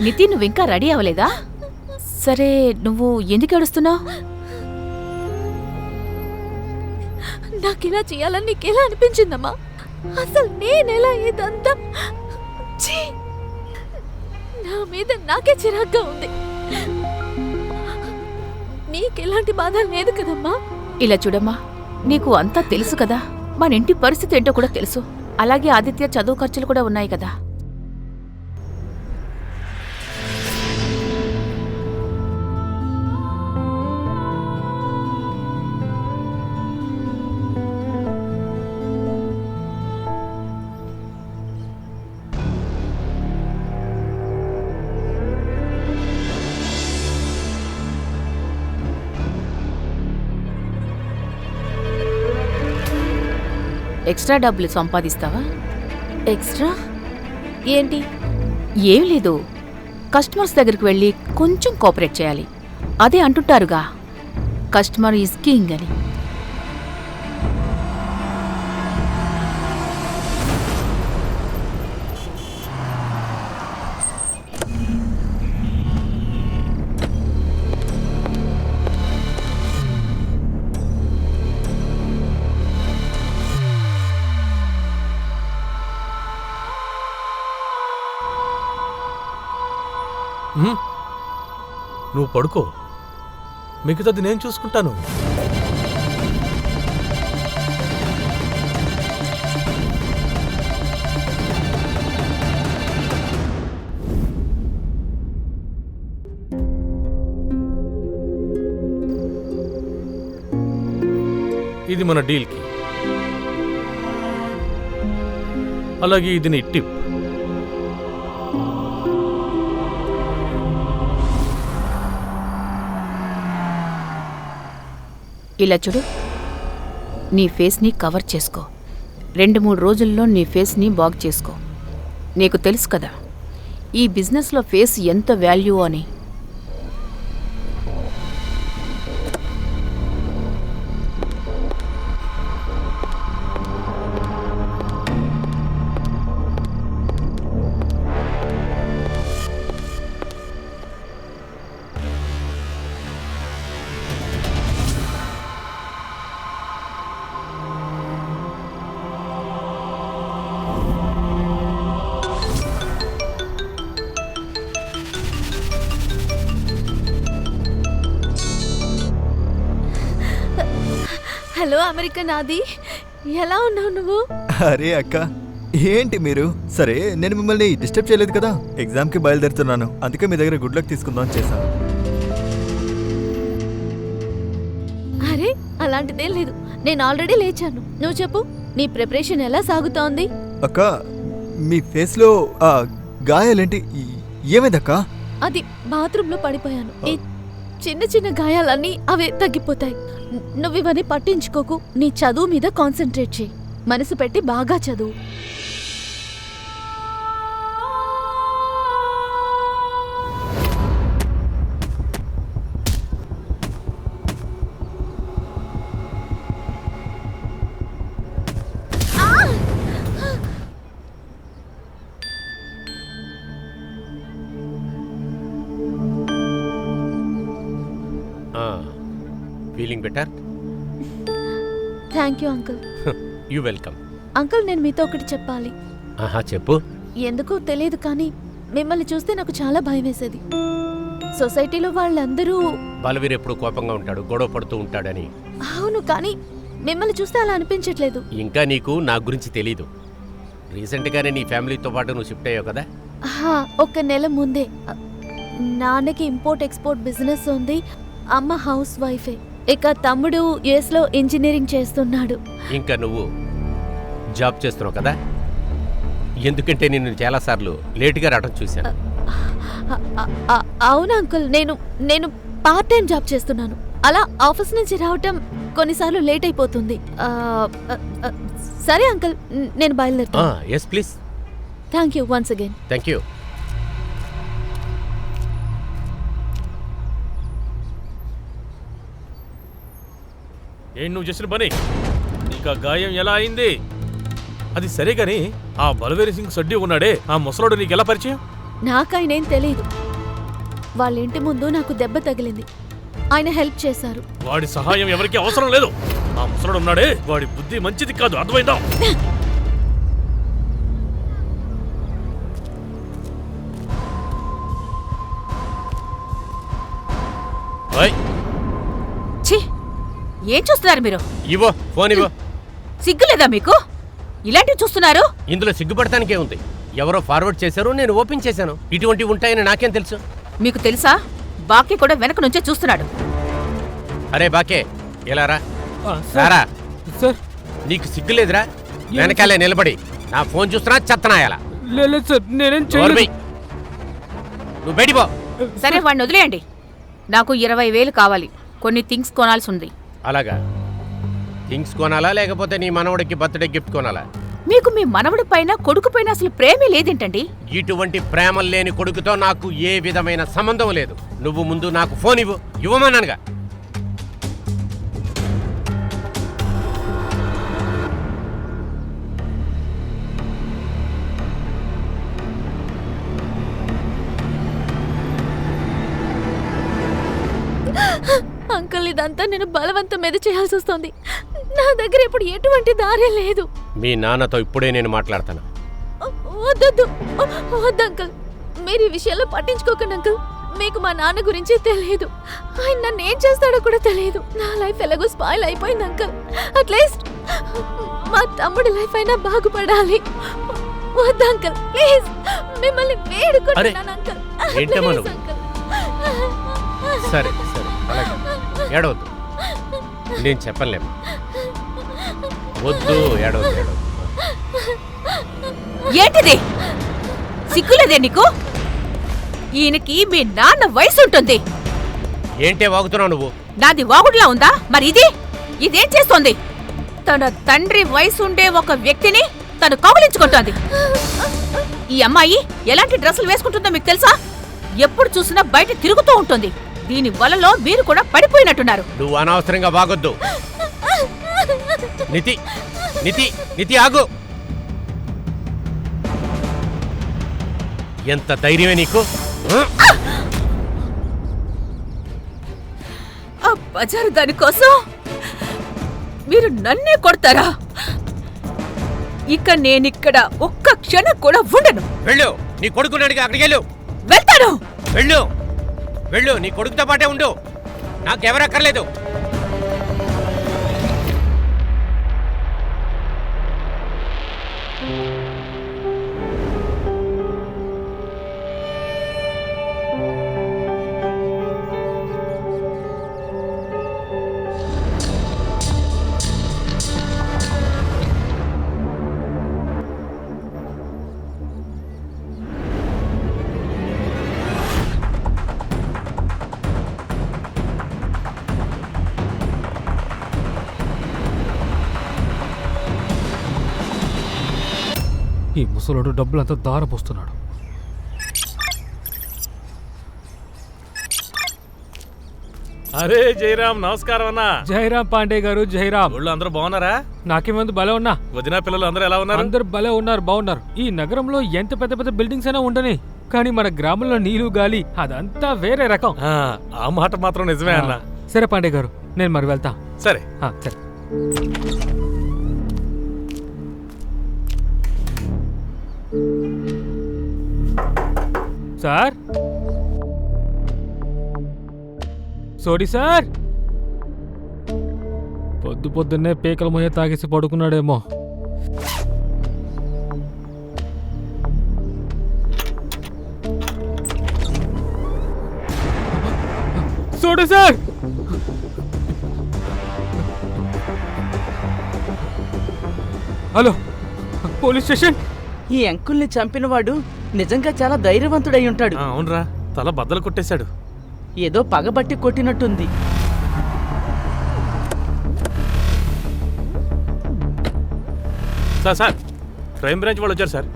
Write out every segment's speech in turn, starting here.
నితి, నువ్వింకా రెడీ అవ్వలేదా? సరే, నువ్వు ఎందుకు ఏడుస్తున్నావు? నాకిలా చేయాలని నీకెలా అనిపించిందమ్మా? అసలు నేనెలా ఇదంతా? ఛీ! నా మీద నాకే చిరాగ్గా ఉంది. నీకెలాంటి బాధ లేదు కదమ్మా? ఇలా చూడమ్మా, నీకు అంతా తెలుసు కదా, మన ఇంటి పరిస్థితి ఏంటో కూడా తెలుసు. అలాగే ఆదిత్య చదువు ఖర్చులు కూడా ఉన్నాయి కదా. ఎక్స్ట్రా డబ్బులు సంపాదిస్తావా? ఎక్స్ట్రా ఏంటి? ఏం లేదు, కస్టమర్స్ దగ్గరికి వెళ్ళి కొంచెం కోఆపరేట్ చేయాలి. అదే అంటుంటారుగా, కస్టమర్ ఈజ్ కింగ్ అని. నువ్వు పడుకో, మిగతాది నేను చూసుకుంటాను. ఇది మన డీల్కి, అలాగే ఇది నీ టిప్. ఇలా చూడు, నీ ఫేస్ని కవర్ చేసుకో. 2-3 రోజుల్లో నీ ఫేస్ని బాగు చేసుకో. నీకు తెలుసు కదా ఈ బిజినెస్లో ఫేస్ ఎంత వాల్యూ అని. హలో అమెరికన్ ఆది, ఎలా ఉన్నావు నువ్వు? అరే అక్క, ఏంటి మీరు? సరే, నేను మిమ్మల్ని డిస్టర్బ్ చేయలేదు కదా. ఎగ్జామ్కి బయలుదేరుతున్నాను, అందుకే మీ దగ్గర గుడ్ లక్ తీసుకుందాం చేశాను. అరే, అలాంటిదేం లేదు. నేను ఆల్రెడీ లేచాను. నువ్వు చెప్పు, నీ ప్రిపరేషన్ ఎలా సాగుతోంది? అక్క, మీ ఫేస్లో ఆ గాయాలేంటి? ఏమైందక్క? అది బాత్రూంలో పడిపోయాను. ఈ చిన్న చిన్న గాయాలన్నీ అవే తగ్గిపోతాయి. నువ్వు ఇవన్నీ పట్టించుకోకు. నీ చదువు మీద కాన్సన్ట్రేట్ చేయి. మనసు పెట్టి బాగా చదువు. Feeling better? Thank you uncle. You welcome. Uncle, నేను మీతో ఒకటి చెప్పాలి. ఆహా, చెప్పు. ఎందుకో తెలియదు కానీ మిమ్మల్ని చూస్తే నాకు చాలా భయం వేసేది. సొసైటీలో వాళ్ళందరూ బలవీర్ ఎప్పుడు కోపంగా ఉంటాడు, గొడవ పడుతూ ఉంటాడని. అవును, కానీ మిమ్మల్ని చూస్తే అలా అనిపించట్లేదు. ఇంకా నీకు నా గురించి తెలీదు. రీసెంట్గానే నీ ఫ్యామిలీతో పాటు నువ్వు షిఫ్ట్ అయ్యావు కదా? 1 నెల ముందే. నాన్నకి ఇంపోర్ట్ ఎక్స్పోర్ట్ బిజినెస్ ఉంది. అమ్మ హౌస్ వైఫే. ఇక తమ్ముడు US లో ఇంజనీరింగ్ చేస్తున్నాడు. ఇంకా నువ్వు జాబ్ చేస్తున్నావు కదా? ఎందుకంటే నేను చాలాసార్లు లేటుగా రావడం చూశాను. అవును అంకుల్, నేను పార్ట్ టైం జాబ్ చేస్తున్నాను. అలా ఆఫీస్ నుంచి రావటం కొన్నిసార్లు లేట్ అయిపోతుంది. సరే అంకుల్, నేను బయలుదేరుతాను. Yes please. Thank you once again. Thank you. ఏంటి నువ్వు చేసిన పని? ఇంకా గాయం ఎలా అయింది? అది సరే గాని ఆ బలవేరి సింగ్ సడ్డి ఉన్నాడే ఆ ముసలోడు నీకెలా పరిచయం? నాకాయనేం తెలీదు. వాళ్ళ ఇంటి ముందు నాకు దెబ్బ తగిలింది, ఆయన హెల్ప్ చేశారు. వాడి సహాయం ఎవరికీ అవసరం లేదు. ఆ ముసలోడు ఉన్నాడే వాడి బుద్ధి మంచిది కాదు, అర్థమైందా? ఛీ, ఏం చూస్తున్నారు మీరు? ఇవ్వో ఫోన్ ఇవ్వో. సిగ్గులేదా మీకు? ఇలాంటివి చూస్తున్నారు? ఇందులో సిగ్గుపడటానికే ఉంది. ఎవరో ఫార్వర్డ్ చేశారు, నేను ఓపెన్ చేశాను. ఇటువంటివి ఉంటాయని నాకేం తెలుసు? మీకు తెలుసా? బాకీ కూడా వెనక నుంచే చూస్తున్నాడు. అరే బాకే, ఎలా రా రారా. సార్ నీకు సిగ్గులేదురా? వెనకాలే నిలబడి నా ఫోన్ చూస్తున్నా చెత్తనాయాల. లేదు సార్, నేనేం నోర్మై. చేయలేదు. నువ్వు బయటిపో. సరే వాడిని వదిలేయండి. నాకు 20,000 కావాలి. కొన్ని థింగ్స్ కొనాల్సి ఉంది. అలాగా? థింగ్స్ కొనాలా లేకపోతే నీ మనవడికి బర్త్డే గిఫ్ట్ కొనాలా? మీకు మీ మనవడి పైన కొడుకు పైన అసలు ప్రేమే లేదేంటండి? ఇటువంటి ప్రేమలు లేని కొడుకుతో నాకు ఏ విధమైన సంబంధం లేదు. నువ్వు ముందు నాకు ఫోన్ ఇవ్వు. ఇవ్వమన్నానుగా. అంకుల్, ఇదంతా నేను బలవంతం మీద చేయాల్సి వస్తుంది. నా దగ్గర ఇప్పుడు ఎటువంటి దారి లేదు. మీ నాన్నతో ఇప్పుడే నేను మాట్లాడతాను. వద్దొద్దు, వద్దు అంకుల్. మీరు ఈ విషయంలో పట్టించుకోకండి అంకుల్. మీకు మా నాన్న గురించి తెలియదు. ఆయన నన్ను ఏం చేస్తాడో కూడా తెలియదు. నా లైఫ్ ఎలాగో స్పాయిల్ అయిపోయింది అంకుల్. అట్లీస్ట్ మా తమ్ముడి లైఫ్ అయినా బాగుపడాలి. వద్దు అంకుల్, ప్లీజ్. మిమ్మల్ని వేడుకుంటున్నాను అంకుల్. ఏంటమ్మా ప్లీజ్ నువ్వు? అంకుల్. సరే సరే, అలాగే. ఏడవద్దు, నేను చెప్పలేము. వద్దు, ఏడవద్దు ఏడవద్దు. ఏంటిది? సిగ్గులేదే నీకు? ఈయనకి మీ నాన్న వయసు ఉంటుంది. ఏంటే వాగుతున్నావు నువ్వు? నాది వాగుడులా ఉందా? మరి ఇదేం చేస్తోంది? తన తండ్రి వయసుండే ఒక వ్యక్తిని తను కౌగిలించుకుంటోంది. ఈ అమ్మాయి ఎలాంటి డ్రెస్సులు వేసుకుంటుందో మీకు తెలుసా? ఎప్పుడు చూసినా బయట తిరుగుతూ ఉంటుంది. దీని వలలో మీరు కూడా పడిపోయినట్టున్నారు. నువ్వు అనవసరంగా వాగొద్దు. నితి నితి నితి ఆగు. ఎంత ధైర్యమే నీకు? ఆ బజారు దానికోసం మీరు నన్నే కొడతారా? ఇక నేనిక్కడ ఒక్క క్షణం కూడా ఉండను. వెళ్ళు, నీ కొడుకుని అడిగి అక్కడికి వెళ్ళు. వెళ్తాను. వెళ్ళు వెళ్ళు, నీ కొడుకుతో పాటే ఉండు. నాకెవరక్కర్లేదు. ఈ ముసలోడు డబ్బులంతా దారపోస్తున్నాడు. అరే జయరామ్, నమస్కారం అన్నా. జయరాం పాండే గారు, జయరాం. ఊళ్ళో అందరూ బాగున్నారా? నాకేమంది భలే ఉన్నా. వదినా పిల్లలు అందరూ ఎలా ఉన్నారు? అందరు భలే ఉన్నారు, బాగున్నారు. ఈ నగరంలో ఎంత పెద్ద పెద్ద బిల్డింగ్స్ అయినా ఉండని, కానీ మన గ్రామంలో నీరు గాలి అదంతా వేరే రకం. ఆ మాట మాత్రం నిజమే అన్నా. సరే పాండే గారు, నేను మరి వెళ్తా. సరే. సరే. Sir, sorry sir. పొద్దున్నే పేకల మొయ్య తాగేసి పడుకున్నాడేమో. Sorry sir. Hello, police station. ఈ అంకుల్ని చంపినవాడు నిజంగా చాలా ధైర్యవంతుడై ఉంటాడు. అవునరా, తల బద్దలు కొట్టేశాడు. ఏదో పగబట్టి కొట్టినట్టుంది. సార్, క్రైమ్ బ్రాంచ్ వాళ్ళు వచ్చారు sir.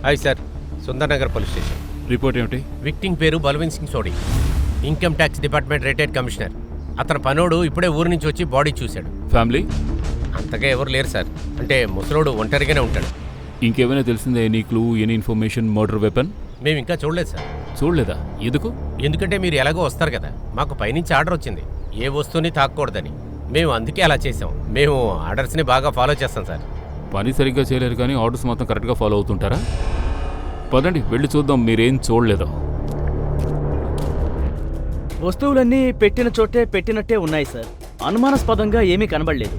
Hi sir, Sundar Nagar police station. Report ఏమిటి? విక్టింగ్ పేరు Balwant Singh Sodhi, income tax department retired commissioner. అతని పనోడు ఇప్పుడే ఊరు నుంచి వచ్చి బాడీ చూశాడు. ఫ్యామిలీ? అంతగా ఎవరు లేరు సార్. అంటే ముసలోడు ఒంటరిగానే ఉంటాడు. ఇంకేమైనా తెలిసిందే? Any clue, any information, murder weapon? మేము ఇంకా చూడలేదు సార్. చూడలేదా? ఎందుకు? ఎందుకంటే మీరు ఎలాగో వస్తారు కదా, మాకు పైనుంచి ఆర్డర్ వచ్చింది ఏ వస్తువుని తాకూడదని. మేము అందుకే అలా చేసాం. మేము ఆర్డర్స్ని బాగా ఫాలో చేస్తాం సార్. పని సరిగ్గా చేయలేరు కానీ ఆర్డర్స్ మాత్రం కరెక్ట్గా ఫాలో అవుతుంటారా? పదండి వెళ్ళి చూద్దాం మీరేం చూడలేదో. వస్తువులన్నీ పెట్టిన చోటే పెట్టినట్టే ఉన్నాయి సార్. అనుమానాస్పదంగా ఏమీ కనబడలేదు.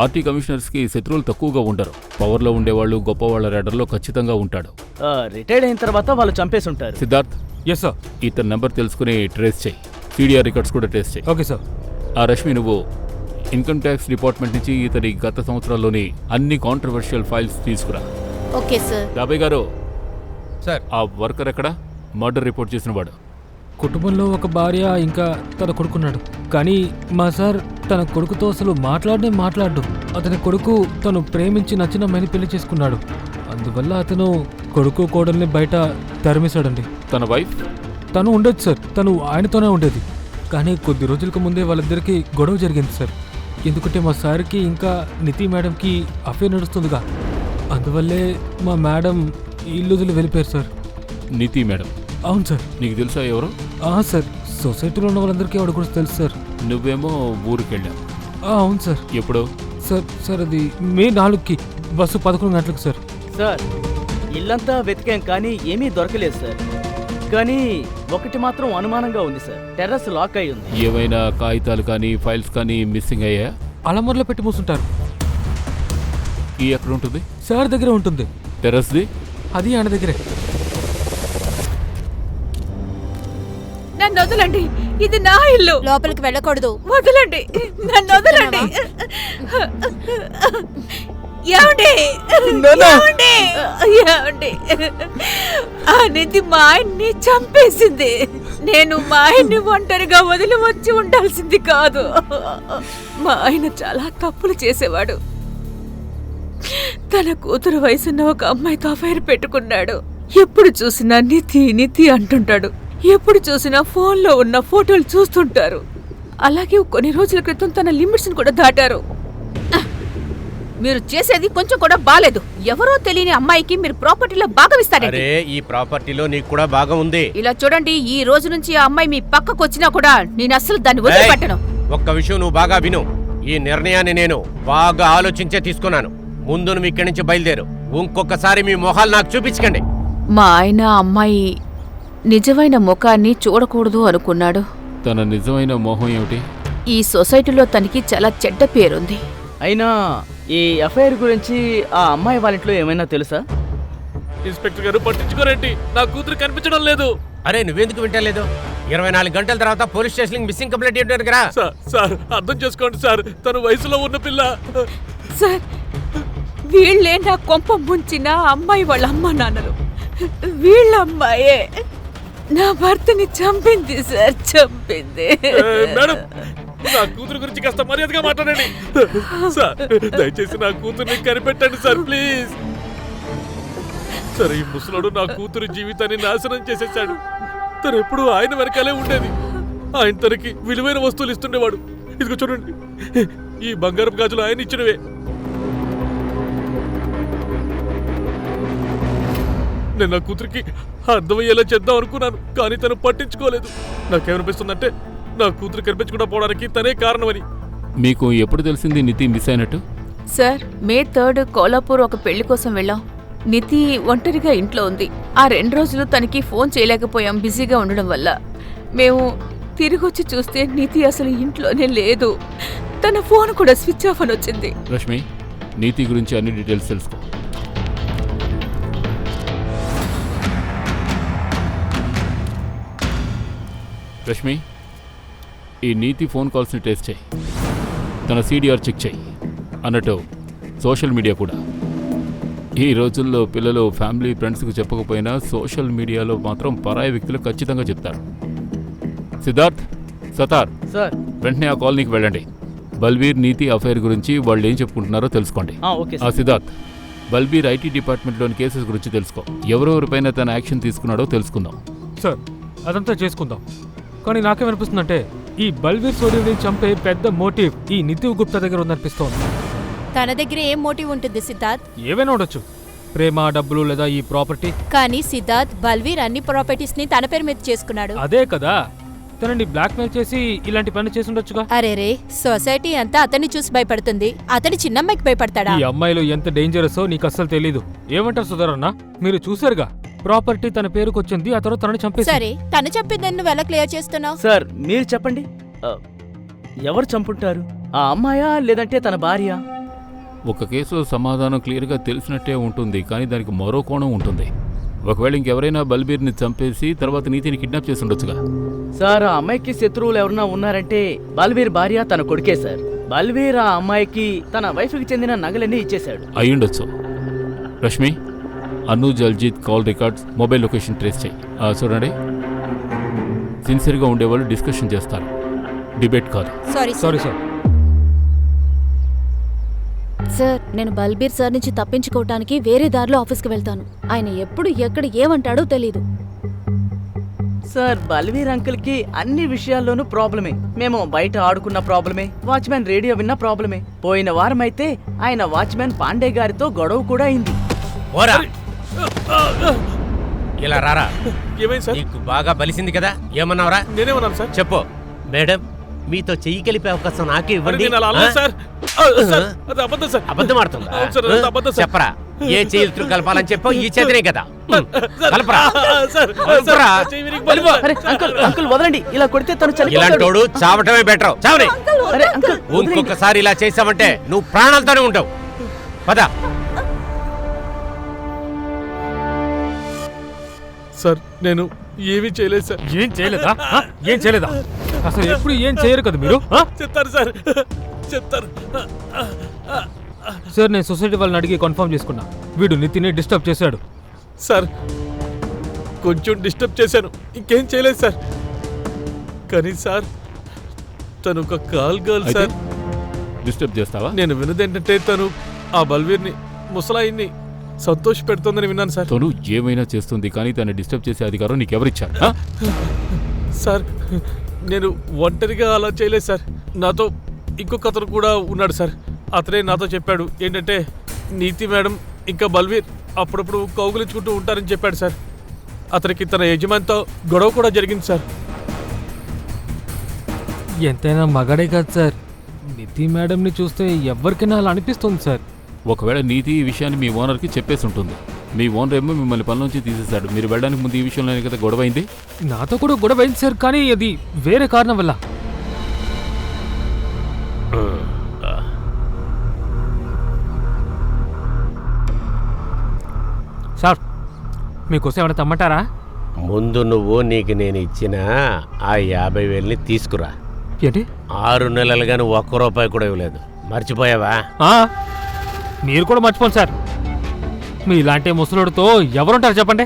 ఆర్టీ కమిషనర్స్కి శత్రువులు తక్కువగా ఉండరు. పవర్లో ఉండేవాళ్ళు గొప్పవాళ్ళ రేడర్లో ఖచ్చితంగా ఉంటాడు. రిటైర్డ్ అయిన తర్వాత వాళ్ళు చంపేసి ఉంటారు. Siddharth, yes sir. ఇతని నెంబర్ తెలుసుకుని ట్రేస్ చేయి. సీడీఆర్ రికార్డ్స్ కూడా టెస్ట్ చేయి. Okay sir. ఆ రష్మి, నువ్వు ఇన్కమ్ ట్యాక్స్ డిపార్ట్మెంట్ నుంచి ఇతని గత సంవత్సరాల్లోని అన్ని కాంట్రవర్షియల్ ఫైల్స్ తీసుకురా. Okay sir. దాబే గారు, సార్ ఆ వర్కర్ ఎక్కడ? మర్డర్ రిపోర్ట్ చేసిన వాడు. కుటుంబంలో ఒక భార్య ఇంకా తన కొడుకున్నాడు. కానీ మా సార్ తన కొడుకుతో అసలు మాట్లాడు. అతని కొడుకు తను ప్రేమించి నచ్చిన అమ్మాయిని పెళ్లి చేసుకున్నాడు. అందువల్ల అతను కొడుకు కోడల్ని బయట తరిమేశాడండి. తన వైఫ్? తను ఉండొచ్చు సార్. తను ఆయనతోనే ఉండేది. కానీ కొద్ది రోజులకు ముందే వాళ్ళిద్దరికీ గొడవ జరిగింది సార్. ఎందుకంటే మా సార్కి ఇంకా నితి మేడంకి అఫేర్ నడుస్తుందిగా. అందువల్లే మా మేడం ఇల్లు వదిలి వెళ్ళిపోయారు సార్. నితి మేడం? అవును సార్. నీకు తెలుసా ఎవరు? సార్, సొసైటీలో ఉన్న వాళ్ళందరికీ ఆవిడ గురించి తెలుసు సార్. నువ్వేమో ఊరికి వెళ్ళావు. అవును సార్. ఎప్పుడు? సార్ అది మే 4కి బస్సు 11 గంటలకు సార్. సార్, ఇల్లంతా వెతికాం కానీ ఏమీ దొరకలేదు సార్. కానీ ఒకటి మాత్రం అనుమానంగా ఉంది సార్. టెర్రస్ లాక్ అయి ఉంది. ఏమైనా కాగితాలు కానీ ఫైల్స్ కానీ మిస్సింగ్ అయ్యా? అలమర్లో పెట్టి మూసుంటారు. కీ ఎక్కడ ఉంటుంది? సార్ దగ్గర ఉంటుంది. టెర్రస్ది? అది ఆయన దగ్గరే. నన్ను వదలండి, ఇది నా ఇల్లు. లోపలికి వెళ్ళకూడదు. వదలండి, నన్ను వదలండి. ఏమండి? ఏమండి? ఆ నిధి మా ఆయన్ని చంపేసింది. నేను మా ఆయన్ని ఒంటరిగా వదిలి వచ్చి ఉండాల్సింది కాదు. మా ఆయన చాలా తప్పులు చేసేవాడు. తన కూతురు వయసున్న ఒక అమ్మాయితో అఫైర్ పెట్టుకున్నాడు. ఎప్పుడు చూసినా నిధి అంటుంటాడు. ఎప్పుడు చూసినా ఫోన్లో ఉన్న ఫోటోలు చూస్తుంటారు. అలాగే కొన్ని రోజుల క్రితం తన లిమిట్స్ కూడా దాటారు. మీరు చేసేది కొంచెం కూడా బాలేదు. ఎవరో తెలియని అమ్మాయికి మీరు ప్రాపర్టీలో భాగం ఇస్తారండి. అరే, ఈ ప్రాపర్టీలో నీకు కూడా భాగం ఉంది. ఇలా చూడండి, ఈ రోజు నుంచి ఆ అమ్మాయి మీ పక్కకు వచ్చినా కూడా నేను అస్సలు దాన్ని వదిలిపెట్టను. ఒక్క విషయం నువ్వు బాగా విను. ఈ నిర్ణయాన్ని నేను బాగా ఆలోచించే తీసుకున్నాను. ముందు నువ్వు ఇక్కడి నుంచి బయలుదేరు. ఇంకొకసారి మీ మొహాలు నాకు చూపించకండి. మా ఆయన అమ్మాయి నిజమైన ముఖాన్ని చూడకూడదు అనుకున్నాడు. తన నిజమైన మోహం ఏమిటి? ఈ సొసైటీలో తనకి చాలా చెడ్డ పేరుంది. అయినా ఈ అఫైర్ గురించి ఆ అమ్మాయి వాళ్ళ ఇంట్లో ఏమైనా తెలుసా? ఇన్స్పెక్టర్ గారు పట్టించుకోరేంటి? నా కూతురు కనిపించడం లేదు. అరే, నువ్వెందుకు వింటలేదు? 24 గంటల తర్వాత పోలీస్ స్టేషన్ మిస్సింగ్ కంప్లైంట్ ఇవ్వడానికి రా. సార్ అర్థం చేసుకోండి సార్, తను వయసులో ఉన్న పిల్ల. సార్, వీళ్ళే నా కొంప ముంచిన అమ్మాయి వాళ్ళ అమ్మ నాన్నలు. వీళ్ళ అమ్మాయే నా భర్తని చంపింది సార్, చంపింది. మేడం, నా కూతురు గురించి కాస్త మర్యాదగా మాట్లాడండి సార్. దయచేసి నా కూతుర్ని కనిపెట్టండి సార్, ప్లీజ్. సరే, ఈ ముసలోడు నా కూతురు జీవితాన్ని నాశనం చేసేసాడు. తను ఎప్పుడు ఆయన వెనకాలే ఉండేది. ఆయన తనకి విలువైన వస్తువులు ఇస్తుండేవాడు. ఇదిగో చూడండి, ఈ బంగారం గాజులు ఆయన ఇచ్చినవే. నేను నా కూతురికి అర్థమయ్యేలా చేద్దాం అనుకున్నాను, కానీ తను పట్టించుకోలేదు. నాకేమనిపిస్తుందంటే నా కూతురు కనిపించకుండా పోవడానికి తనే కారణమని. మీకు ఎప్పుడు తెలిసింది నితి మిస్ అయినట్టు? సార్, మే 3 కోలాపూర్ ఒక పెళ్లి కోసం వెళ్ళాం. నితి ఒంటరిగా ఇంట్లో ఉంది. ఆ 2 రోజులు తనకి ఫోన్ చేయలేకపోయాం బిజీగా ఉండడం వల్ల. మేము తిరిగొచ్చి చూస్తే నితి అసలు ఇంట్లోనే లేదు. తన ఫోన్ కూడా స్విచ్ ఆఫ్ అని వచ్చింది. రష్మి, నీతి గురించి అన్ని డీటెయిల్స్ తెలుసుకో. రష్మి, ఈ నీతి ఫోన్ కాల్స్ని టెస్ట్ చేయి. తన సీడీఆర్ చెక్ చేయి. అన్నట్టు సోషల్ మీడియా కూడా. ఈ రోజుల్లో పిల్లలు ఫ్యామిలీ ఫ్రెండ్స్కి చెప్పకపోయినా సోషల్ మీడియాలో మాత్రం పరాయి వ్యక్తులు ఖచ్చితంగా చెప్తారు. సిద్ధార్థ్, సతార్, సార్ వెంటనే ఆ కాలనీకి వెళ్ళండి. బల్బీర్ నీతి అఫైర్ గురించి వాళ్ళు ఏం చెప్పుకుంటున్నారో తెలుసుకోండి. ఓకే ఆ సిద్ధార్థ్, బల్బీర్ ఐటీ డిపార్ట్మెంట్లోని కేసెస్ గురించి తెలుసుకో. ఎవరెవరిపైన తన యాక్షన్ తీసుకున్నాడో తెలుసుకుందాం. సార్, అదంతా చేసుకుందాం. కానీ నాకేమనిపిస్తుందంటే ఈ బల్వీర్ సోడిని చంపే పెద్ద మోటివ్ ఈ నితివ్ గుప్తా దగ్గర ఉందనిపిస్తోంది. తన దగ్గర ఏం మోటివ్ ఉంటుంది సిద్ధార్థ్? ఏవైనా ఉండొచ్చు, ప్రేమ, డబ్బులు లేదా ఈ ప్రాపర్టీ. కానీ సిద్ధార్థ్, బల్వీర్ అన్ని ప్రాపర్టీస్ ని తన పేరు మీద చేసుకున్నాడు. అదే కదా, తనని బ్లాక్మెయిల్ చేసి ఇలాంటి పని చేసి ఉండొచ్చుగా. అరేరే, సొసైటీ అంతా అతన్ని చూసి భయపడుతుంది, అతని చిన్నమ్మాయికి భయపడతాడా? ఈ అమ్మాయిలు ఎంత డేంజరసో నీకు అస్సలు తెలీదు. ఏమంటారు సుధారన్న, మీరు చూసారుగా, ప్రాపర్టీ తన పేరుకు వచ్చింది, ఆ తర్వాత తనని చంపేసి. సరే, తను చెప్పిందని నువ్వు ఎలా క్లియర్ చేస్తున్నావు? సార్ మీరు చెప్పండి, ఎవరు చంపుంటారు? ఆ అమ్మాయా లేదంటే తన భార్య? ఒక కేసులో సమాధానం క్లియర్గా తెలిసినట్టే ఉంటుంది, కానీ దానికి మరో కోణం ఉంటుంది. ఒకవేళ ఇంకెవరైనా బల్బీర్ని చంపేసి తర్వాత నీతిని కిడ్నాప్ చేసి ఉండొచ్చుగా. సార్ ఆ అమ్మాయికి శత్రువులు ఎవరన్నా ఉన్నారంటే బల్వీర్ భార్య తన కొడుకే సార్. బల్వీర్ ఆ అమ్మాయికి తన వైఫ్కి చెందిన నగలన్నీ ఇచ్చేశాడు. అయ్యుండొచ్చు. Rashmi, Anuj Aljeet call records, mobile location trace చేయి. చూడండి, సిన్సియర్గా ఉండేవాళ్ళు డిస్కషన్ చేస్తారు, డిబేట్ కాదు. Sorry sorry sir. సార్, నేను బల్బీర్ సార్ నుంచి తప్పించుకోవటానికి వేరే దారిలో ఆఫీస్కి వెళ్తాను. ఆయన ఎప్పుడు ఎక్కడ ఏమంటాడో తెలీదు. సార్ బల్వీర్ అంకుల్కి అన్ని విషయాల్లోనూ ప్రాబ్లమే. మేము బయట ఆడుకున్న ప్రాబ్లమే, వాచ్మెన్ రేడియో విన్న ప్రాబ్లమే. పోయిన వారం అయితే ఆయన వాచ్మెన్ పాండే గారితో గొడవ కూడా అయింది. ఓరా ఇలా రారా. ఏమైంది సార్? నీకు బాగా బలిసింది కదా, ఏమన్నావురా? నేనేమన్నాను సార్? చెప్పు. మేడం, మీతో చెయ్యి కలిపే అవకాశం నాకే ఇవ్వండి. నేను అలా అనలేదు సార్. సార్, అది అబద్ధం సార్. అబద్ధం ఆడుతుందా? అవును సార్, అది అబద్ధం సార్. చెప్పరా, ఏ చేతులు కలపాలని చెప్పు, ఈ చేతనే కదా. కలపరా. సార్, కలపరా. చెయ్యి విరిగి కలుపు. అరే అంకుల్, అంకుల్ వదలండి, ఇలా కొడితే తను చనిపోతాడు. ఇలాంటోడు చావటమే బెటర్. చావని. అరే అంకుల్ వదలండి. ఇంకొకసారి ఇలా చేసామంటే నువ్వు ప్రాణాలతోనే ఉంటావు. పద. సార్, నేను ఏమీ చేయలేదు సార్. ఏం చేయలేదా? ఏం చేయలేదా? అసలు ఎప్పుడు ఏం చేయరు కదా మీరు. చెప్తారు సార్, చెప్తారు. సార్, నేను సొసైటీ వాళ్ళని అడిగి కన్ఫర్మ్ చేసుకున్నా, వీడు నితిని డిస్టర్బ్ చేశాడు. సార్, కొంచెం డిస్టర్బ్ చేశాను, ఇంకేం చేయలేదు సార్. కానీ సార్, తను ఒక కాల్ గర్ల్ అయితే సార్. డిస్టర్బ్ చేస్తావా? నేను విన్నదేంటంటే తను ఆ బల్వీర్ని, ముసలాయిని సంతోష పెడుతోందని విన్నాను సార్. తను ఏమైనా చేస్తుంది, కానీ తను డిస్టర్బ్ చేసే అధికారం నీకెవరిచ్చారు? సార్, నేను ఒంటరిగా అలా చేయలేదు సార్. నాతో ఇంకొక అతను కూడా ఉన్నాడు సార్. అతనే నాతో చెప్పాడు ఏంటంటే నీతి మేడం ఇంకా బల్వీర్ అప్పుడప్పుడు కౌగులించుకుంటూ ఉంటారని చెప్పాడు సార్. అతనికి తన యజమానితో గొడవ కూడా జరిగింది సార్. ఎంతైనా మగాడే కాదు సార్. నితి మేడంని చూస్తే ఎవరికైనా అలా అనిపిస్తుంది సార్. ఒకవేళ నీతి ఈ విషయాన్ని మీ ఓనర్కి చెప్పేసి ఉంటుంది. మీ ఓనర్ ఏమో మిమ్మల్ని పని నుంచి తీసేశాడు. మీరు వెళ్ళడానికి ముందు ఈ విషయంలో కదా గొడవ అయింది. నాతో కూడా గొడవ అయింది సార్, కానీ అది వేరే కారణం వల్ల. సార్, మీకోసం ఏమైనా తమ్మంటారా? ముందు నువ్వు నీకు నేను ఇచ్చిన ఆ 50,000ని తీసుకురా. ఏంటి? 6 నెలలుగా నువ్వు ₹1 కూడా ఇవ్వలేదు. మర్చిపోయావా? మీరు కూడా మర్చిపోండి సార్. మీ ఇలాంటి ముసలుడితో ఎవరుంటారు చెప్పండి?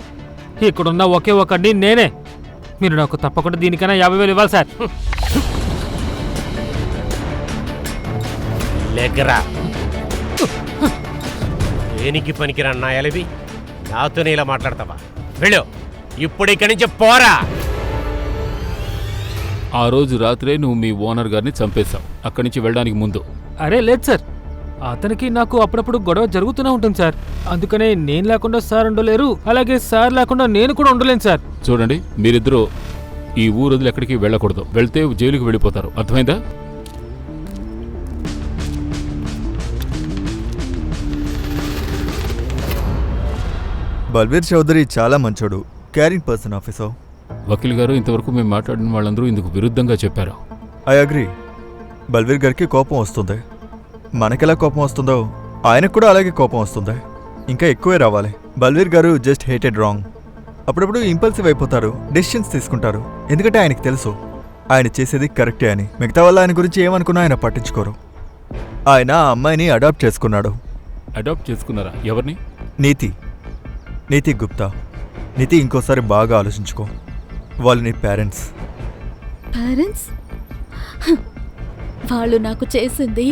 ఇక్కడున్న ఒకే ఒకడిని నేనే. మీరు నాకు తప్పకుండా దీనికైనా 50,000 ఇవ్వాలి సార్. లేకరా. దేనికి పనికిరా నాయాలవి? నాతోనే ఇలా మాట్లాడతావా? వెళ్ళు, ఇప్పుడు ఇక్కడి నుంచి పోరా. ఆ రోజు రాత్రే నువ్వు మీ ఓనర్ గారిని చంపేశావు అక్కడి నుంచి వెళ్ళడానికి ముందు. అరే లేదు సార్, అతనికి నాకు అప్పుడప్పుడు గొడవ జరుగుతూనే ఉంటుంది సార్. అందుకనే నేను లేకుండా సార్ ఉండలేరు, అలాగే సార్ లేకుండా నేను కూడా ఉండలేను సార్. చూడండి, మీరిద్దరూ ఈ ఊరు వదిలి ఎక్కడికి వెళ్ళకూడదు. వెళ్తే జైలుకి వెళ్ళిపోతారు, అర్థమైందా? బల్బీర్ చౌదరి చాలా మంచోడు, కేరింగ్ పర్సన్ ఆఫీసర్. వకీల్ గారు, ఇంతవరకు మేము మాట్లాడిన వాళ్ళందరూ ఇందుకు విరుద్ధంగా చెప్పారు. I agree. బల్బీర్ గారికి కోపం వస్తుంది. మనకెలా కోపం వస్తుందో ఆయనకు కూడా అలాగే కోపం వస్తుంది. ఇంకా ఎక్కువే రావాలి. బల్బీర్ గారు జస్ట్ హేటెడ్ రాంగ్. అప్పుడప్పుడు ఇంపల్సివ్ అయిపోతారు, డెసిషన్స్ తీసుకుంటారు. ఎందుకంటే ఆయనకు తెలుసు ఆయన చేసేది కరెక్టే అని. మిగతా వాళ్ళు ఆయన గురించి ఏమనుకున్నా ఆయన పట్టించుకోరు. ఆయన ఆ అమ్మాయిని అడాప్ట్ చేసుకున్నాడు. అడాప్ట్ చేసుకున్నారా? ఎవరిని? నీతి గుప్తా. నీతి, ఇంకోసారి బాగా ఆలోచించుకో. వాళ్ళు నీ పేరెంట్స్. పేరెంట్స్? వాళ్ళు నాకు చేసింది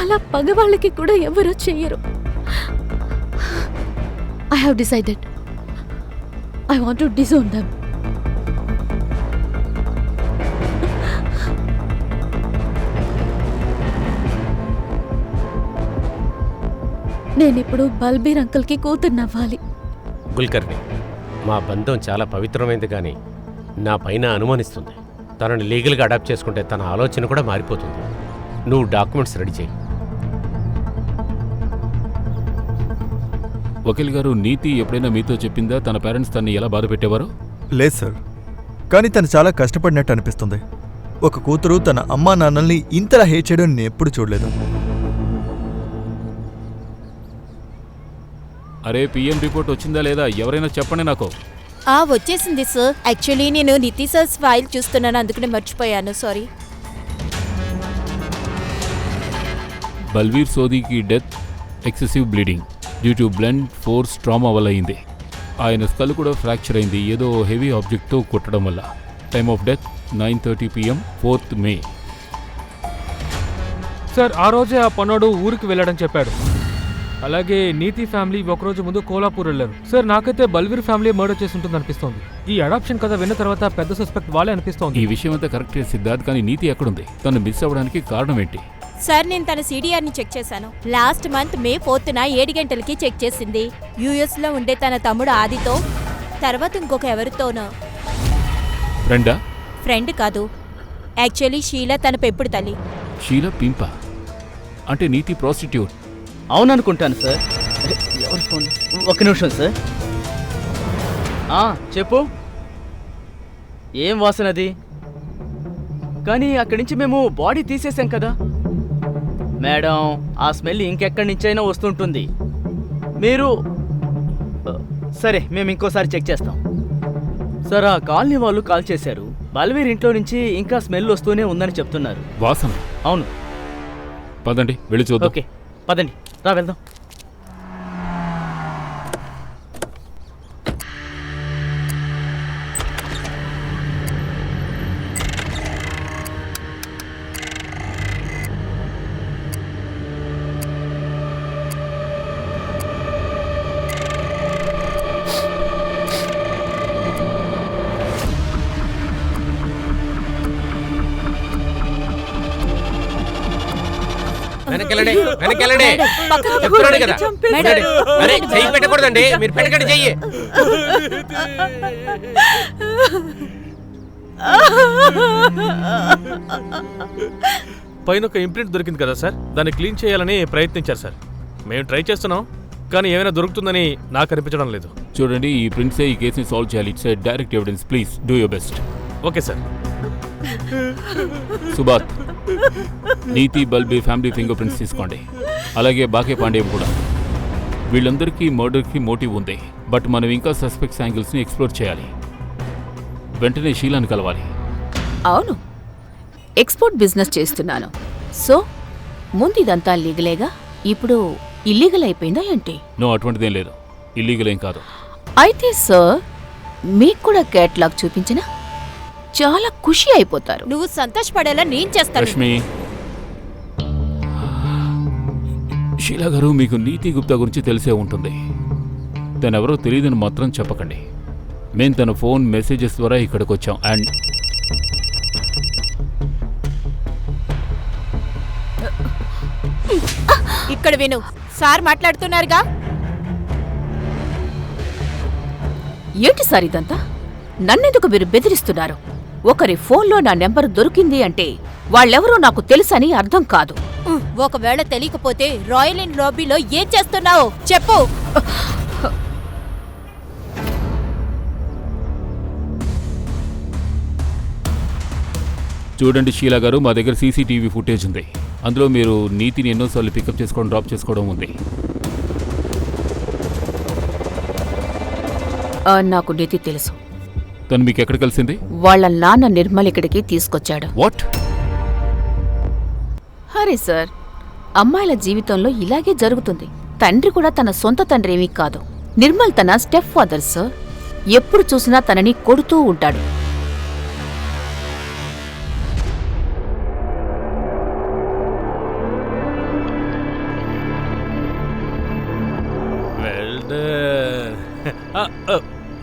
అలా పగవాళ్ళకి కూడా ఎవరూ చెయ్యరు. I have decided. I want to disown them. నేనిప్పుడు బల్బీర్ అంకుల్కి కూతుర్నవ్వాలి. గుల్కర్ని, మా బంధం చాలా పవిత్రమైంది కానీ నా పైన అనుమానిస్తుంది. తనని లీగల్గా అడాప్ట్ చేసుకుంటే తన ఆలోచన కూడా మారిపోతుంది. నువ్వు డాక్యుమెంట్స్ రెడీ చేయి. వకీల్ గారు, నీతి ఎప్పుడైనా మీతో చెప్పిందా తన పేరెంట్స్ తన్ని ఎలా బాధ పెట్టేవారో? లేదు సార్, కానీ తను చాలా కష్టపడినట్టు అనిపిస్తుంది. ఒక కూతురు తన అమ్మా నాన్నల్ని ఇంతలా హేట్ చేయడం నేను ఎప్పుడు చూడలేదు. అరే, పిఎం రిపోర్ట్ వచ్చిందా లేదా? ఎవరైనా చెప్పండి నాకు. వచ్చేసింది సార్. యాక్చువల్లీ నేను నితి సార్స్ ఫైల్ చూస్తున్నాను, అందుకనే మర్చిపోయాను, సారీ. బల్వీర్ సోదీకి death excessive bleeding due to blunt force trauma వల్ల అయింది. ఆయన స్కల్ కూడా ఫ్రాక్చర్ అయింది, ఏదో హెవీ ఆబ్జెక్ట్తో కొట్టడం వల్ల. Time of death 9:30 PM 4th May. Sir, ఆ రోజే ఆ పన్నోడు ఊరికి వెళ్ళాడని చెప్పాడు. అలాగే నీతి ఫ్యామిలీ ఒకరోజు ముందు కోలాపూర్ వెళ్ళారు. సార్, నాకైతే బల్వీర్ ఫ్యామిలీ మర్డర్ చేసి ఉంటుంది అనిపిస్తోంది. ఈ అడాప్షన్ కథ విన్న తర్వాత పెద్ద సస్పెక్ట్ వాళ్ళే అనిపిస్తోంది. ఈ విషయం అంతా కరెక్టే సిద్ధార్థ్, కానీ నీతి ఎక్కడుంది? తను మిస్ అవ్వడానికి కారణం ఏంటి? సార్, నేను తన సిడిఆర్ని చెక్ చేశాను. లాస్ట్ మంత్ May 4th 7 గంటలకి చెక్ చేసింది. యూఎస్లో ఉండే తన తమ్ముడు ఆదితో, తర్వాత ఇంకొక ఎవరితోనో. ఫ్రెండ్ కాదు, యాక్చువల్లీ షీలా తన పెంపుడు తల్లి. షీలా పింప అంటే నీతి ప్రాస్టిట్యూట్? అవుననుకుంటాను సార్. ఎవరి ఫోన్? ఒక్క నిమిషం సార్. చెప్పు, ఏం వాసనది? కానీ అక్కడి నుంచి మేము బాడీ తీసేసాం కదా మేడం. ఆ స్మెల్ ఇంకెక్కడి నుంచైనా వస్తుంటుంది. మీరు సరే, మేము ఇంకోసారి చెక్ చేస్తాం. సార్, ఆ కాలనీ వాళ్ళు కాల్ చేశారు. బల్వీర్ ఇంట్లో నుంచి ఇంకా స్మెల్ వస్తూనే ఉందని చెప్తున్నారు. వాసన? అవును. పదండి వెళ్ళి చూద్దాం. ఓకే, పదండి, రా వెళ్దాం. వెనకెళ్ళండి, వెనకెళ్ళండి. చెప్తున్నాడు కదా. అరే, చెయ్యి పెట్టకూడదండి, మీరు పెట్టకండి చెయ్యి. పైన ఒక ఇంప్రింట్ దొరికింది కదా సార్, దాన్ని క్లీన్ చేయాలని ప్రయత్నించారు సార్. మేము ట్రై చేస్తున్నాం, కానీ ఏమైనా దొరుకుతుందని నాకు అనిపించడం లేదు. చూడండి, ఈ ప్రింట్సే ఈ కేసుని సాల్వ్ చేయాలి. It's a direct evidence. Please do your best. Okay sir. సుబాత్, Neeti Balbir family finger prints తీసుకోండి. అలాగే బాకే పాండేయం కూడా. వీళ్ళందరికీ మర్డర్కి మోటివ్ ఉంది, బట్ మనం ఇంకా సస్పెక్ట్స్ యాంగిల్స్ని ఎక్స్ప్లోర్ చేయాలి. వెంటనే షీలాని కలవాలి. అవును, ఎక్స్పోర్ట్ బిజినెస్ చేస్తున్నాను. సో ముందు ఇదంతా లీగలేగా, ఇప్పుడు ఇల్లీగల్ అయిపోయిందా ఏంటి? నో, అటువంటిదేం లేదు. ఇల్లీగల్ ఏం కాదు. అయితే సార్, మీకు కూడా క్యాట్లాగ్ చూపించినా చాలా ఖుషి అయిపోతారు. నువ్వు సంతోషపడేలా నేను చేస్తాను. రష్మి, షీలా గారు, మీకు నీతి గుప్తా గురించి తెలిసే ఉంటుంది. తనెవరో తెలియదని మాత్రం చెప్పకండి. మేం తన ఫోన్ మెసేజెస్ ద్వారా ఇక్కడికి వచ్చాం. అండ్ ఇక్కడ విను, సార్ మాట్లాడుతున్నారుగా. ఏంటి సార్ ఇదంతా? నన్నెందుకు మీరు బెదిరిస్తున్నారు? ఒకరి ఫోన్లో నా నెంబర్ దొరికింది అంటే వాళ్ళెవరో నాకు తెలుసని అర్థం కాదు. ఒకవేళ తెలియకపోతే రాయల్ ఇన్ లాబీలో ఏం చేస్తున్నావు చెప్పు. చూడండి షీలా గారు, మా దగ్గర సీసీటీవీ ఫుటేజ్ ఉంది. అందులో మీరు నీతిని ఎన్నోసార్లు పికప్ చేసుకోవడం, డ్రాప్ చేసుకోవడం ఉంది. నాకు నీతి తెలుసు. తను మీకు ఎక్కడ కలిసింది? వాళ్ళ నాన్న నిర్మల్ ఇక్కడికి తీసుకొచ్చాడు. వాట్? హరే సార్, అమ్మాయిల జీవితంలో ఇలాగే జరుగుతుంది. తండ్రి కూడా తన సొంత తండ్రి ఏమీ కాదు. నిర్మల్ తన స్టెప్ ఫాదర్ సార్. ఎప్పుడు చూసినా తనని కొడుతూ ఉంటాడు.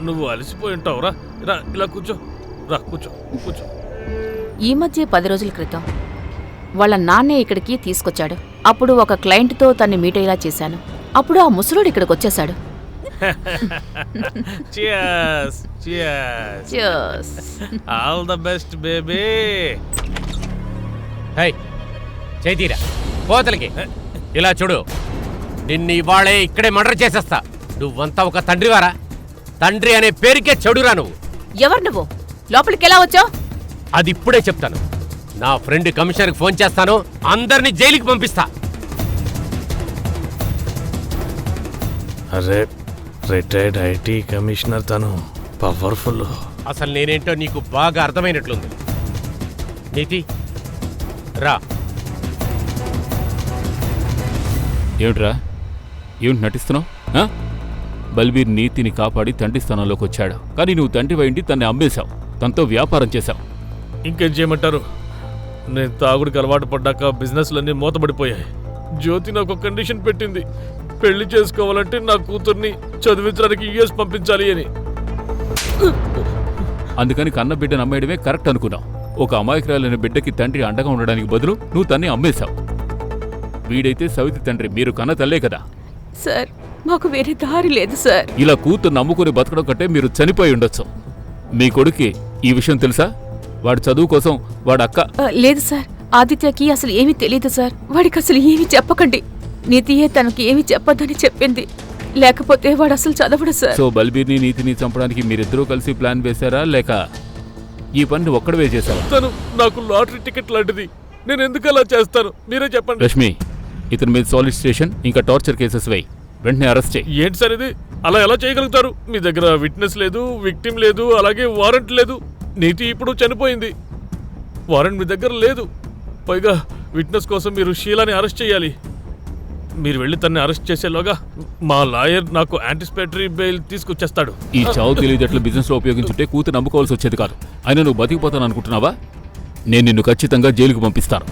నువ్వు అలసిపోయి ఉంటావురా. రా, ఇలా కూర్చో. రా, కూర్చో కూర్చో. ఈ మధ్య 10 రోజుల క్రితం వాళ్ళ నాన్నే ఇక్కడికి తీసుకొచ్చాడు. అప్పుడు ఒక క్లయింట్తో తన్ని మీట్ అయ్యేలా చేశాను. అప్పుడు ఆ ముసలోడు ఇక్కడికి వచ్చేశాడు. Cheers. Cheers. Cheers. All the best, baby. హై చేతీరా పోతలకి. ఇలా చూడు, నిన్ను ఇవాళే ఇక్కడే మర్డర్ చేసేస్తా. నువ్వంతా ఒక తండ్రివారా? తండ్రి అనే పేరుకే చెడురా నువ్వు. ఎవరు నువ్వు? లోపలికి ఎలా వచ్చావు? అది ఇప్పుడే చెప్తాను. నా ఫ్రెండ్ కమిషనర్కి ఫోన్ చేస్తాను, అందరినీ జైలుకి పంపిస్తా. అరే రిటైర్డ్ ఐటీ కమిషనర్ తను పవర్ఫుల్. అసలు నేనేంటో నీకు బాగా అర్థమైనట్లుంది. నీతి రా. ఏమిట్రా, ఏమిటి నటిస్తున్నావు? బల్బీర్ నీతిని కాపాడి తండ్రి స్థానంలోకి వచ్చాడు, కానీ నువ్వు తండ్రి వైండి తన్ని అమ్మేశావు, తనతో వ్యాపారం చేశావు. ఇంకేం చేయమంటారు? నేను తాగుడికి అలవాటు పడ్డాక బిజినెస్లన్నీ మూతపడిపోయాయి. జ్యోతి నాకు ఒక కండిషన్ పెట్టింది, పెళ్లి చేసుకోవాలంటే నా కూతుర్ని చదివించడానికి యుఎస్ పంపించాలి అని. అందుకని కన్న బిడ్డను అమ్మేయడమే కరెక్ట్ అనుకున్నావు. ఒక అమాయకురాలైన బిడ్డకి తండ్రి అండగా ఉండడానికి బదులు నువ్వు తన్ని అమ్మేశావు. వీడైతే సవితి తండ్రి, మీరు కన్న తల్లే కదా. సార్, మాకు వేరే దారి లేదు సార్. ఇలా కూతురు నమ్ముకుని బతకడం కంటే మీరు చనిపోయి ఉండొచ్చు. మీ కొడుక్కి ఈ విషయం తెలుసా? వాడి చదువు కోసం వాడి అక్క... లేదు సార్, ఆదిత్యకి అసలు ఏమీ తెలియదు సార్. వాడికి అసలు ఏమీ చెప్పకండి. నీతియే తనకి ఏమీ చెప్పొద్దని చెప్పింది, లేకపోతే వాడు అసలు చదవడు సార్. సో బల్బీర్ని నీతిని చంపడానికి మీరిద్దరూ కలిసి ప్లాన్ వేశారా, లేక ఈ పని ఒక్కడవే చేశావా? తను నాకు లాటరీ టికెట్ లాంటిది, నేను ఎందుకు అలా చేస్తాను? మీరే చెప్పండి. రష్మి, ఇతని మీద సాలిడ్ స్టేషన్ ఇంకా టార్చర్ కేసెస్ వేయి, వెంటనే అరెస్ట్ చేయి. ఏంటి సార్ ఇది? అలా ఎలా చేయగలుగుతారు? మీ దగ్గర విట్నెస్ లేదు, విక్టిమ్ లేదు, అలాగే వారెంట్ లేదు. నీతి ఇప్పుడు చనిపోయింది, వారెంట్ మీ దగ్గర లేదు. పైగా విట్నెస్ కోసం మీరు షీలాని అరెస్ట్ చేయాలి. మీరు వెళ్ళి తన్ని అరెస్ట్ చేసేలోగా మా లాయర్ నాకు యాంటిసిపేటరీ బెయిల్ తీసుకొచ్చేస్తాడు. ఈ చావు తెలియదట్లు బిజినెస్ లో ఉపయోగించుంటే కూతురు నమ్ముకోవాల్సి వచ్చేది కాదు. అయినా నువ్వు బతికిపోతాను అనుకుంటున్నావా? నేను నిన్ను ఖచ్చితంగా జైలుకు పంపిస్తాను.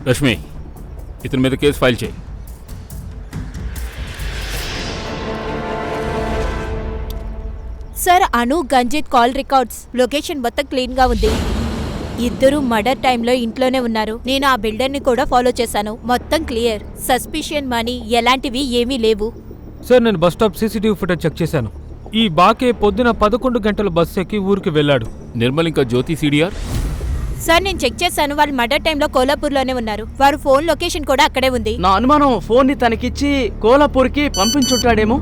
రష్మి, ఇతని మీద కేసు ఫైల్ చేయి. సార్, అను గంజిత్ కాల్ రికార్డ్స్ లొకేషన్ మొత్తం క్లీన్ గా ఉంది. ఇద్దరు మర్డర్ టైంలో ఇంట్లోనే ఉన్నారు. నేను ఆ బిల్డర్ని కూడా ఫాలో చేశాను. మొత్తం క్లియర్. సస్పిషియన్ మనీ ఎలాంటివి ఏమీ లేవు. సార్, నేను bus stop CCTV footage check చేశాను. ఈ బాకే పొద్దున 11 గంటల బస్సు ఎక్కి ఊరికి వెళ్ళాడు. నిర్మల్ ఇంకా జ్యోతి సిడిఆర్? సార్, నేను చెక్ చేశాను. వాళ్ళు మర్డర్ టైంలో కోలాపూర్లోనే ఉన్నారు. వారు ఫోన్ లొకేషన్ కూడా అక్కడే ఉంది. నా అనుమానం ఫోన్ ని తనకిచ్చి కోలాపూర్కి పంపించుంటాడేమో.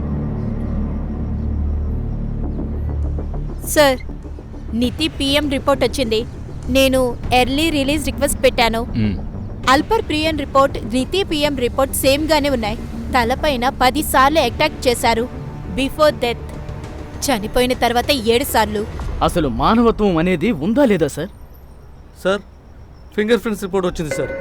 సార్, నితి పిఎం రిపోర్ట్ వచ్చింది. నేను ఎర్లీ రిలీజ్ రిక్వెస్ట్ పెట్టాను. అల్పర్ Priyan report, NITI PM report same గానే ఉన్నాయి. తలపైన 10 సార్లు అటాక్ చేశారు బిఫోర్ డెత్. చనిపోయిన తర్వాత 7 సార్లు. అసలు మానవత్వం అనేది ఉందా లేదా sir? Sir, finger prints report వచ్చింది సార్.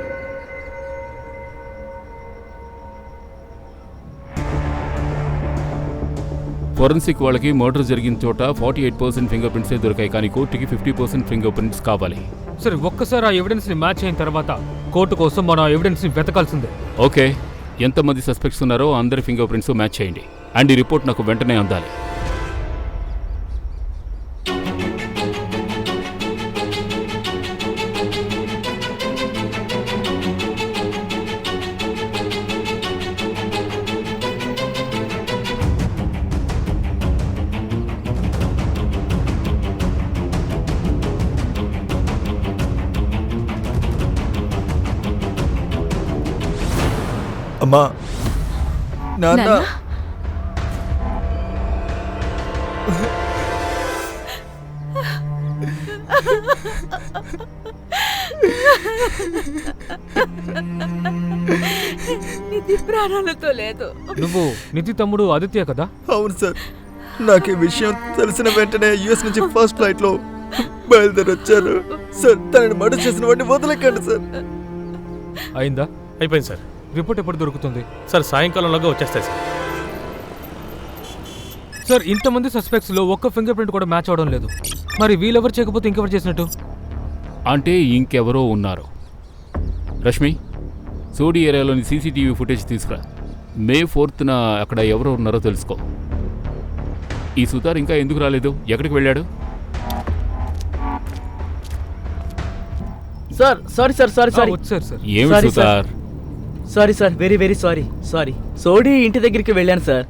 ఫోరెన్సిక్ వాళ్ళకి మర్డర్ జరిగిన చోట 48% ఫింగర్ ప్రింట్సే దొరికాయి, కానీ కోర్టుకి 50% ఫింగర్ ప్రింట్స్ కావాలి. సరే, ఒక్కసారి ఆ ఎవిడెన్స్ ని మ్యాచ్ అయిన తర్వాత కోర్టు కోసం మనం ఆ ఎవిడెన్స్ ని వెతకాల్సిందే. ఓకే, ఎంతమంది సస్పెక్ట్స్ ఉన్నారో అందరి ఫింగర్ ప్రింట్స్ మ్యాచ్ చేయండి. అండ్ ఈ రిపోర్ట్ నాకు వెంటనే అందాలి. అమ్మా, నాన్న, నిధి ప్రాణాలతో లేదు. నువ్వు నిధి తమ్ముడు ఆదిత్య కదా? అవును సార్. నాకు ఈ విషయం తెలిసిన వెంటనే యుఎస్ నుంచి ఫస్ట్ ఫ్లైట్ లో బయలుదేరి వచ్చారు సార్. తనని మర్డర్ చేసిన వాడిని వదలకండి సార్. అయిందా? అయిపోయింది సార్. రిపోర్ట్ ఎప్పుడు దొరుకుతుంది? సార్, సాయంకాలంలోగా వచ్చేస్తాయి సార్. సార్, ఇంతమంది సస్పెక్ట్స్ లో ఒక్క ఫింగర్ ప్రింట్ కూడా మ్యాచ్ అవడం లేదు. మరి వీళ్ళెవరు చేయకపోతే ఇంకెవరు చేసినట్టు? అంటే ఇంకెవరో ఉన్నారు. రష్మి, సోడి ఏరియాలోని సీసీటీవీ ఫుటేజ్ తీసుకురా. మే 4న అక్కడ ఎవరో ఉన్నారో తెలుసుకో. ఈ సుతార్ ఇంకా ఎందుకు రాలేదు? ఎక్కడికి వెళ్ళాడు? Sir, sorry sir, sorry sorry. వచ్చారు సార్. ఏమి Sorry, సుతార్? Sorry sir, very very sorry. Sodhi ఇంటి దగ్గరికి వెళ్ళాను సార్.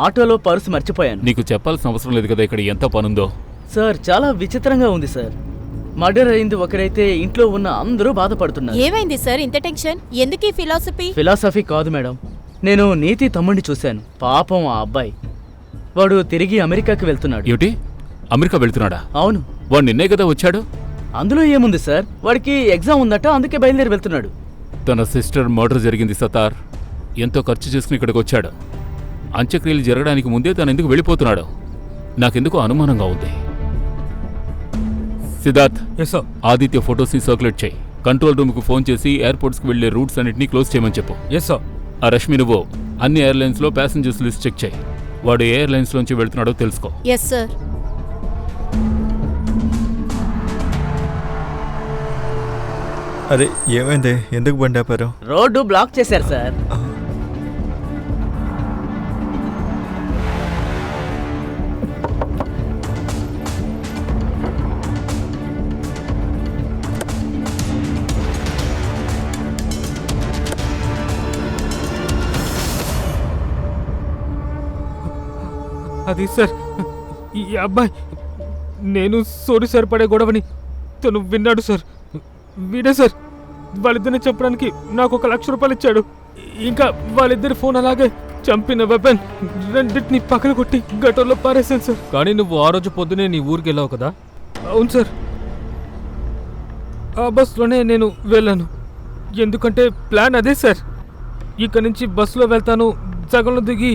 ఆటోలో పర్సు మర్చిపోయాను. నీకు చెప్పాల్సిన అవసరం లేదు కదా ఇక్కడ ఎంత పనుందో. సార్ చాలా విచిత్రంగా ఉంది సార్. మర్డర్ అయింది ఒకరైతే ఇంట్లో ఉన్న అందరూ బాధపడుతున్నారు. ఏమైంది సార్ ఇంత టెన్షన్? ఎందుకు ఈ ఫిలాసఫీ? ఫిలాసఫీ కాదు మేడం, నేను నీతి తమ్ముడిని చూశాను. పాపం ఆ అబ్బాయి, వాడు తిరిగి అమెరికాకి వెళ్తున్నాడు. ఏమిటి, అమెరికా వెళ్తున్నాడా? అవును. వాడు నిన్నే కదా వచ్చాడు. అందులో ఏముంది సార్, వాడికి ఎగ్జామ్ ఉందట, అందుకే బయలుదేరి వెళ్తున్నాడు. తన సిస్టర్ మర్డర్ జరిగింది సతార్. ఎంతో ఖర్చు చేసుకుని ఇక్కడికి వచ్చాడు. అంత్యక్రియలు జరగడానికి ముందే తను ఎందుకు వెళ్ళిపోతున్నాడు? నాకెందుకో అనుమానంగా ఉంది. Siddharth, yes sir. ఆదిత్య ఫొటోస్ని సర్క్యులేట్ చేయి. కంట్రోల్ రూమ్కు ఫోన్ చేసి ఎయిర్పోర్ట్స్కి వెళ్లే రూట్స్ అన్నింటినీ క్లోజ్ చేయమని చెప్పు. Yes sir. ఆ రష్మి నువ్వు అన్ని ఎయిర్లైన్స్లో ప్యాసింజర్స్ లిస్ట్ చెక్ చేయి. వాడు ఏ ఎయిర్లైన్స్లోంచి వెళ్తున్నాడో తెలుసుకో. Yes sir. అరే ఏమైంది, ఎందుకు బండి ఆపారు? రోడ్డు బ్లాక్ చేశారు సార్. అది సార్, ఈ అబ్బాయి నేను సోరీ సార్ పడే గొడవని తను విన్నాడు సార్. వీడే సార్ వాళ్ళిద్దరిని చెప్పడానికి నాకు 1 లక్ష రూపాయలు ఇచ్చాడు. ఇంకా వాళ్ళిద్దరి ఫోన్ అలాగే చంపిన వెపన్ రెండింటిని పక్కన కొట్టి గటర్లో పారేసాను సార్. కానీ నువ్వు ఆ రోజు పొద్దునే నీ ఊరికి వెళ్ళావు కదా? అవును సార్, ఆ బస్లోనే నేను వెళ్ళాను. ఎందుకంటే ప్లాన్ అదే సార్. ఇక్కడ నుంచి బస్సులో వెళ్తాను, సగంలో దిగి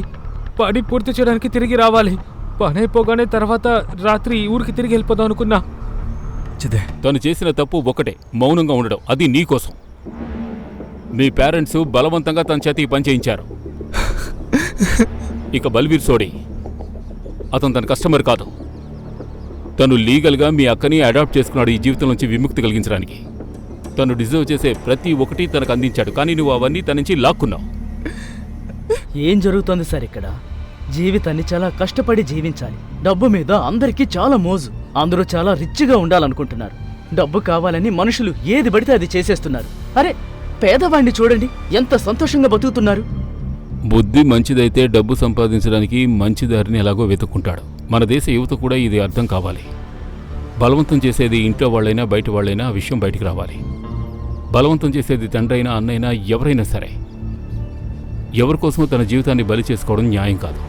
పని పూర్తి చేయడానికి తిరిగి రావాలి. పని అయిపోగానే తర్వాత రాత్రి ఊరికి తిరిగి వెళ్ళిపోదాం అనుకున్నా. తను చేసిన తప్పు ఒకటే, మౌనంగా ఉండడం. అది నీకోసం. మీ పేరెంట్స్ బలవంతంగా తన చేతికి పని చేయించారు. ఇక బల్వీర్ సోడి, అతను తన కస్టమర్ కాదు. తను లీగల్గా మీ అక్కని అడాప్ట్ చేసుకున్నాడు ఈ జీవితం నుంచి విముక్తి కలిగించడానికి. తను డిజర్వ్ చేసే ప్రతి ఒక్కటి తనకు అందించాడు. కానీ నువ్వు అవన్నీ తన నుంచి లాక్కున్నావు. ఏం జరుగుతోంది సార్ ఇక్కడ? జీవితాన్ని చాలా కష్టపడి జీవించాలి. డబ్బు మీద అందరికీ చాలా మోజు. అందరూ చాలా రిచ్గా ఉండాలనుకుంటున్నారు. డబ్బు కావాలని మనుషులు ఏది పడితే అది చేసేస్తున్నారు. అరే పేదవాడిని చూడండి, ఎంత సంతోషంగా బతుకుతున్నారు. బుద్ధి మంచిదైతే డబ్బు సంపాదించడానికి మంచి దారిని ఎలాగో వెతుక్కుంటాడు. మన దేశ యువత కూడా ఇది అర్థం కావాలి. బలవంతం చేసేది ఇంట్లో వాళ్ళైనా బయట వాళ్ళైనా ఆ విషయం బయటికి రావాలి. బలవంతం చేసేది తండ్రి అయినా అన్నైనా ఎవరైనా సరే ఎవరికోసమో తన జీవితాన్ని బలి చేసుకోవడం న్యాయం కాదు.